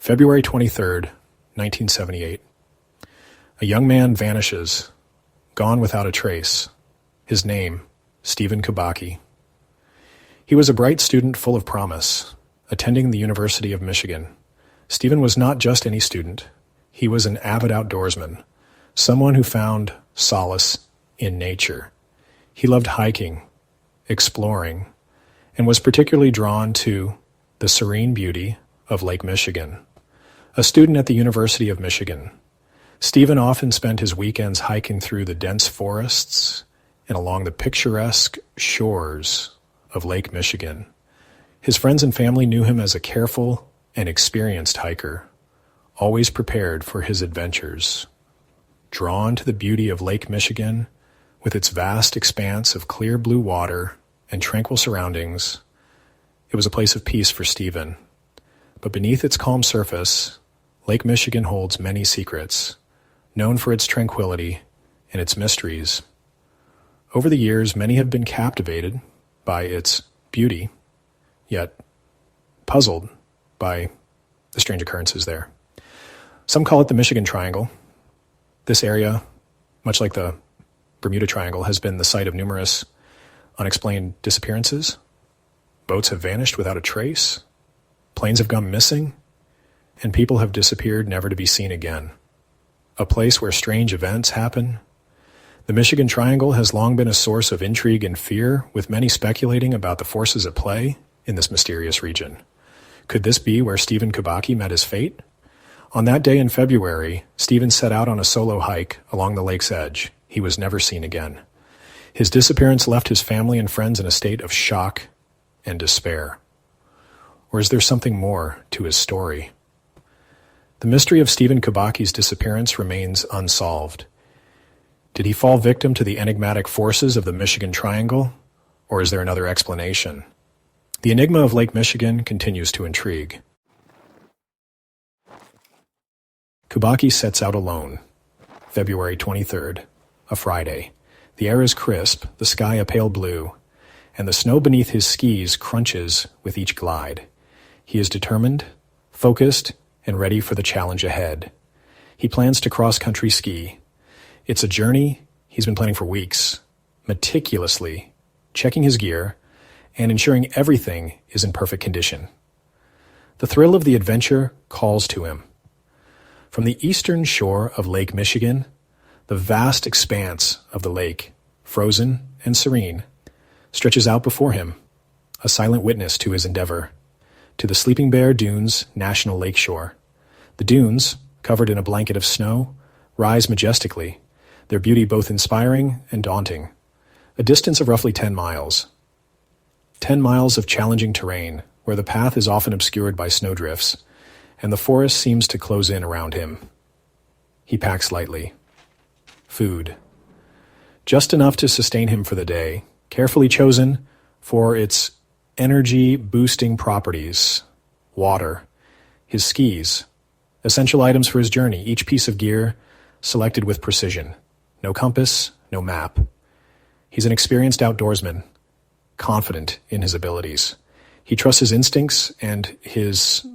February 23rd, 1978. A young man vanishes, gone without a trace. His name, Stevenkubacki. He was a bright student full of promise, attending the University of Michigan. Steven was not just any student. He was an avid outdoorsman, someone who found solace in nature. He loved hiking, exploring, and was particularly drawn to the serene beauty of Lake Michigan. A student at the University of Michigan, Steven often spent his weekends hiking through the dense forests and along the picturesque shores of Lake Michigan. His friends and family knew him as a careful and experienced hiker, always prepared for his adventures. Drawn to the beauty of Lake Michigan, with its vast expanse of clear blue water and tranquil surroundings, it was a place of peace for Steven. But beneath its calm surface, Lake Michigan holds many secrets, known for its tranquility and its mysteries. Over the years, many have been captivated by its beauty, yet puzzled by the strange occurrences there. Some call it the Michigan Triangle. This area, much like the Bermuda Triangle, has been the site of numerous unexplained disappearances. Boats have vanished without a trace. Planes have gone missing. And people have disappeared never to be seen again. A place where strange events happen. The Michigan Triangle has long been a source of intrigue and fear, with many speculating about the forces at play in this mysterious region. Could this be where Stevenkubacki met his fate? On that day in February, Steven set out on a solo hike along the lake's edge. He was never seen again. His disappearance left his family and friends in a state of shock and despair. Or is there something more to his story? The mystery of Stevenkubacki's disappearance remains unsolved. Did he fall victim to the enigmatic forces of the Michigan Triangle, or is there another explanation? The enigma of Lake Michigan continues to intrigue. Kubacki sets out alone. February 23rd, a Friday. The air is crisp, the sky a pale blue, and the snow beneath his skis crunches with each glide. He is determined, focused, and ready for the challenge ahead. He plans to cross-country ski. It's a journey he's been planning for weeks, meticulously checking his gear and ensuring everything is in perfect condition. The thrill of the adventure calls to him. From the eastern shore of Lake Michigan, the vast expanse of the lake, frozen and serene, stretches out before him, a silent witness to his endeavor, to the Sleeping Bear Dunes National Lakeshore. The dunes, covered in a blanket of snow, rise majestically, their beauty both inspiring and daunting. A distance of roughly 10 miles. 10 miles of challenging terrain, where the path is often obscured by snowdrifts, and the forest seems to close in around him. He packs lightly. Food. Just enough to sustain him for the day, carefully chosen for its energy-boosting properties. Water. His skis. Essential items for his journey, each piece of gear selected with precision. No compass, no map. He's an experienced outdoorsman, confident in his abilities. He trusts his instincts and his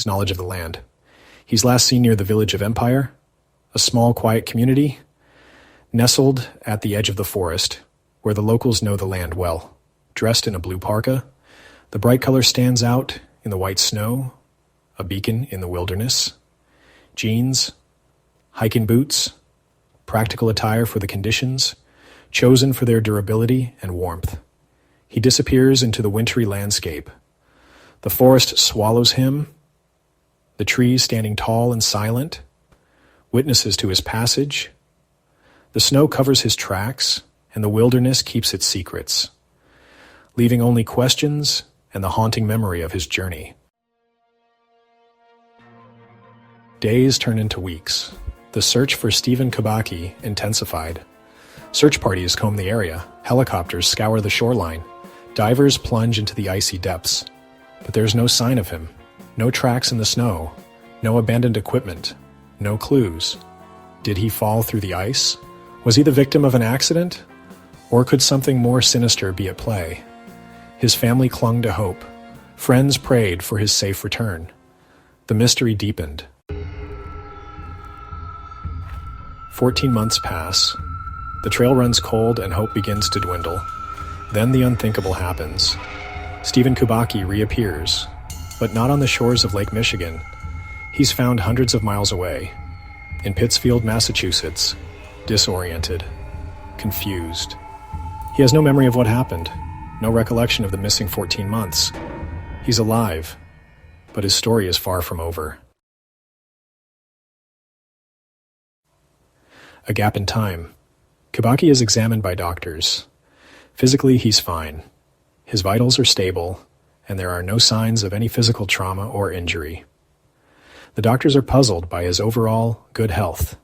knowledge of the land. He's last seen near the village of Empire, a small, quiet community nestled at the edge of the forest, where the locals know the land well. Dressed in a blue parka, the bright color stands out in the white snow, a beacon in the wilderness. Jeans, hiking boots, practical attire for the conditions, chosen for their durability and warmth. He disappears into the wintry landscape. The forest swallows him, the trees standing tall and silent, witnesses to his passage. The snow covers his tracks, and the wilderness keeps its secrets, leaving only questions and the haunting memory of his journey. Days turn into weeks. The search for Stevenkubacki intensified. Search parties comb the area, helicopters scour the shoreline, divers plunge into the icy depths. But there's no sign of him, no tracks in the snow, no abandoned equipment, no clues. Did he fall through the ice? Was he the victim of an accident? Or could something more sinister be at play? His family clung to hope. Friends prayed for his safe return. The mystery deepened. 14 months pass. The trail runs cold and hope begins to dwindle. Then the unthinkable happens. Stevenkubacki reappears, but not on the shores of Lake Michigan. He's found hundreds of miles away, in Pittsfield, Massachusetts, disoriented, confused. He has no memory of what happened, no recollection of the missing 14 months. He's alive, but his story is far from over. A gap in time. Kubacki is examined by doctors. Physically, he's fine. His vitals are stable, and there are no signs of any physical trauma or injury. The doctors are puzzled by his overall good health,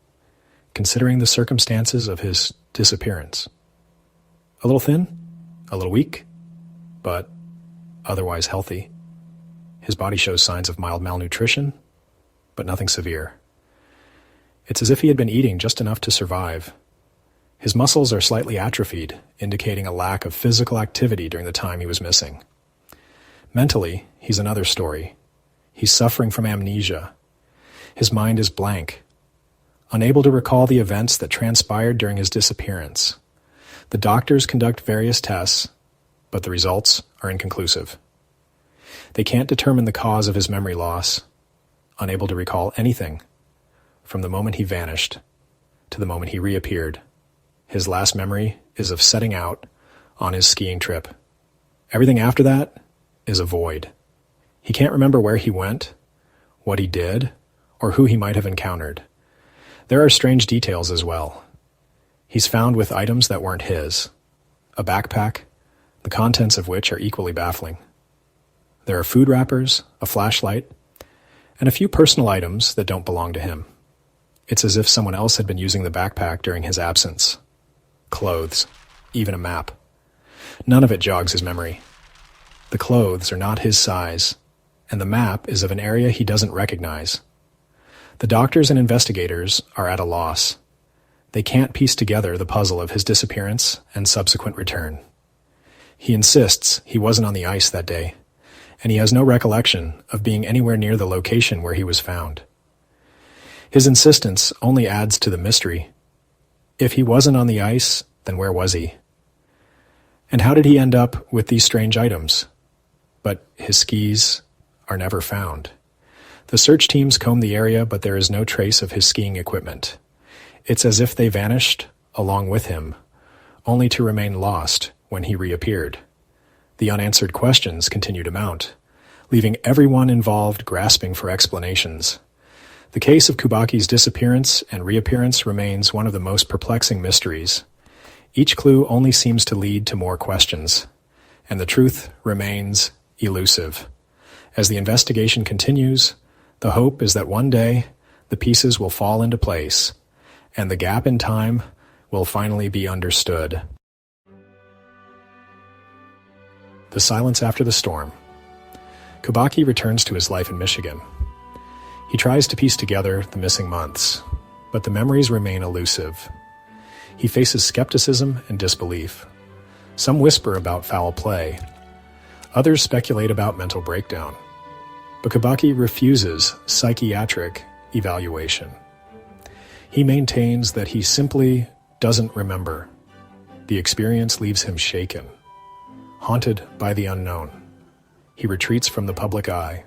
considering the circumstances of his disappearance. A little thin, a little weak, but otherwise healthy. His body shows signs of mild malnutrition, but nothing severe. It's as if he had been eating just enough to survive. His muscles are slightly atrophied, indicating a lack of physical activity during the time he was missing. Mentally, he's another story. He's suffering from amnesia. His mind is blank, unable to recall the events that transpired during his disappearance. The doctors conduct various tests, but the results are inconclusive. They can't determine the cause of his memory loss, unable to recall anything from the moment he vanished to the moment he reappeared. His last memory is of setting out on his skiing trip. Everything after that is a void. He can't remember where he went, what he did, or who he might have encountered. There are strange details as well. He's found with items that weren't his. A backpack, the contents of which are equally baffling. There are food wrappers, a flashlight, and a few personal items that don't belong to him. It's as if someone else had been using the backpack during his absence. Clothes, even a map. None of it jogs his memory. The clothes are not his size, and the map is of an area he doesn't recognize. The doctors and investigators are at a loss. They can't piece together the puzzle of his disappearance and subsequent return. He insists he wasn't on the ice that day, and he has no recollection of being anywhere near the location where he was found. His insistence only adds to the mystery. If he wasn't on the ice, then where was he? And how did he end up with these strange items? But his skis are never found. The search teams comb the area, but there is no trace of his skiing equipment. It's as if they vanished along with him, only to remain lost when he reappeared. The unanswered questions continue to mount, leaving everyone involved grasping for explanations. The case of Kubacki's disappearance and reappearance remains one of the most perplexing mysteries. Each clue only seems to lead to more questions, and the truth remains elusive. As the investigation continues, the hope is that one day the pieces will fall into place, and the gap in time will finally be understood. The silence after the storm. Kubacki returns to his life in Michigan. He tries to piece together the missing months, but the memories remain elusive. He faces skepticism and disbelief. Some whisper about foul play. Others speculate about mental breakdown. But Kubacki refuses psychiatric evaluation. He maintains that he simply doesn't remember. The experience leaves him shaken, haunted by the unknown. He retreats from the public eye,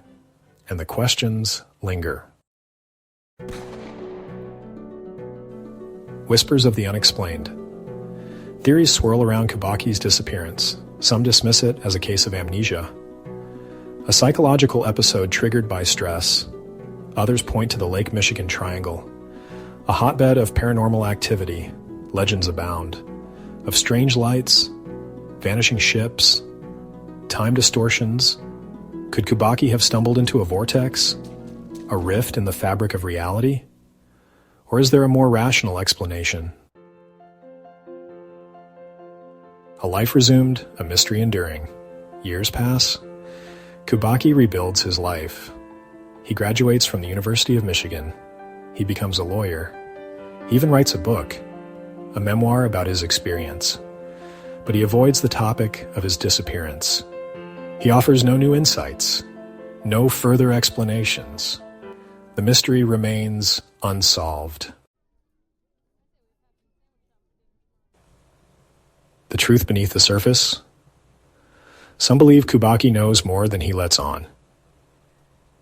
and the questions linger. Whispers of the Unexplained. Theories swirl around Kubacki's disappearance. Some dismiss it as a case of amnesia, a psychological episode triggered by stress. Others point to the Lakemichigantriangle, a hotbed of paranormal activity. Legends abound, of strange lights, vanishing ships, time distortions. Could Kubacki have stumbled into a vortex? A rift in the fabric of reality? Or is there a more rational explanation? A life resumed, a mystery enduring. Years pass. Kubacki rebuilds his life. He graduates from the University of Michigan. He becomes a lawyer. He even writes a book, a memoir about his experience. But he avoids the topic of his disappearance. He offers no new insights, no further explanations. The mystery remains unsolved. The truth beneath the surface? Some believe Kubacki knows more than he lets on.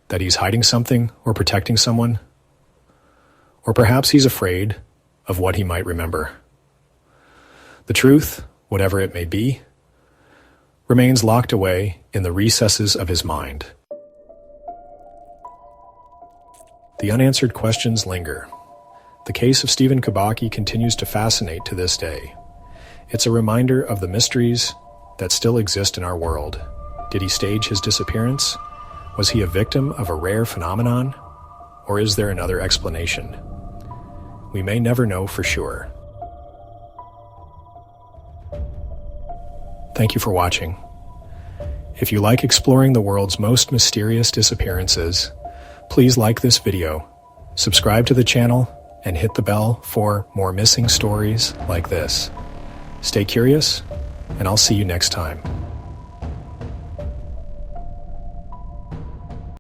That he's hiding something or protecting someone. Or perhaps he's afraid of what he might remember. The truth, whatever it may be, remains locked away in the recesses of his mind. The unanswered questions linger. The case of Stevenkubacki continues to fascinate to this day. It's a reminder of the mysteries that still exist in our world. Did he stage his disappearance? Was he a victim of a rare phenomenon? Or is there another explanation? We may never know for sure. Thank you for watching. If you like exploring the world's most mysterious disappearances, please like this video, subscribe to the channel, and hit the bell for more missing stories like this. Stay curious, and I'll see you next time.